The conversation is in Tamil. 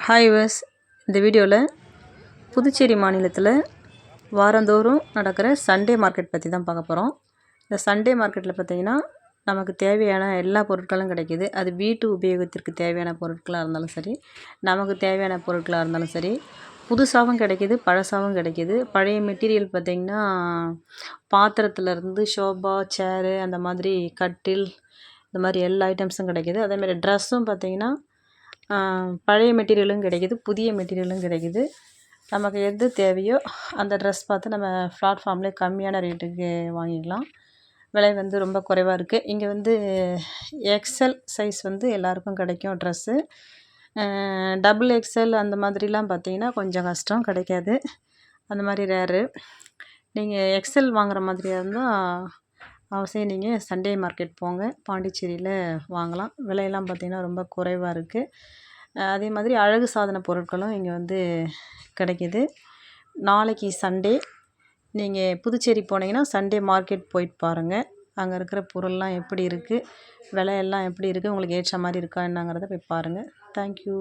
ஹாய் வஸ் இந்த வீடியோவில் புதுச்சேரி மாநிலத்தில் வாரந்தோறும் நடக்கிற சண்டே மார்க்கெட் பற்றி தான் பார்க்க போகிறோம். இந்த சண்டே மார்க்கெட்டில் பார்த்திங்கன்னா நமக்கு தேவையான எல்லா பொருட்களும் கிடைக்கிது. அது வீட்டு உபயோகத்திற்கு தேவையான பொருட்களாக இருந்தாலும் சரி, நமக்கு தேவையான பொருட்களாக இருந்தாலும் சரி, புதுசாகவும் கிடைக்கிது, பழசாகவும் கிடைக்கிது. பழைய மெட்டீரியல் பார்த்திங்கன்னா பாத்திரத்துலேருந்து ஷோபா, சேரு, அந்த மாதிரி கட்டில், இந்த மாதிரி எல்லா ஐட்டம்ஸும் கிடைக்கிது. அதேமாதிரி ட்ரெஸ்ஸும் பார்த்திங்கன்னா பழைய மெட்டீரியலும் கிடைக்கிது, புதிய மெட்டீரியலும் கிடைக்கிது. நமக்கு எது தேவையோ அந்த ட்ரெஸ் பார்த்து நம்ம பிளாட்ஃபார்ம்லேயே கம்மியான ரேட்டுக்கு வாங்கிக்கலாம். விலை வந்து ரொம்ப குறைவாக இருக்குது. இங்கே வந்து எக்ஸ்எல் சைஸ் வந்து எல்லாருக்கும் கிடைக்கும் ட்ரெஸ்ஸு. டபுள் எக்ஸ்எல் அந்த மாதிரிலாம் பார்த்திங்கன்னா கொஞ்சம் கஷ்டம், கிடைக்காது. அந்த மாதிரி ரேரு. நீங்கள் எக்ஸ்எல் வாங்குகிற மாதிரியாக இருந்தால் அவசியம் நீங்கள் சண்டே மார்க்கெட் போங்க, பாண்டிச்சேரியில் வாங்கலாம். விலையெல்லாம் பார்த்திங்கன்னா ரொம்ப குறைவாக இருக்குது. அதே மாதிரி அழகு சாதன பொருட்களும் இங்கே வந்து கிடைக்கிது. நாளைக்கு சண்டே, நீங்கள் புதுச்சேரி போனீங்கன்னா சண்டே மார்க்கெட் போயிட்டு பாருங்கள். அங்கே இருக்கிற பொருள்லாம் எப்படி இருக்குது, விலையெல்லாம் எப்படி இருக்குது, உங்களுக்கு ஏற்ற மாதிரி இருக்கா என்னங்கிறத போய் பாருங்கள். தேங்க்யூ.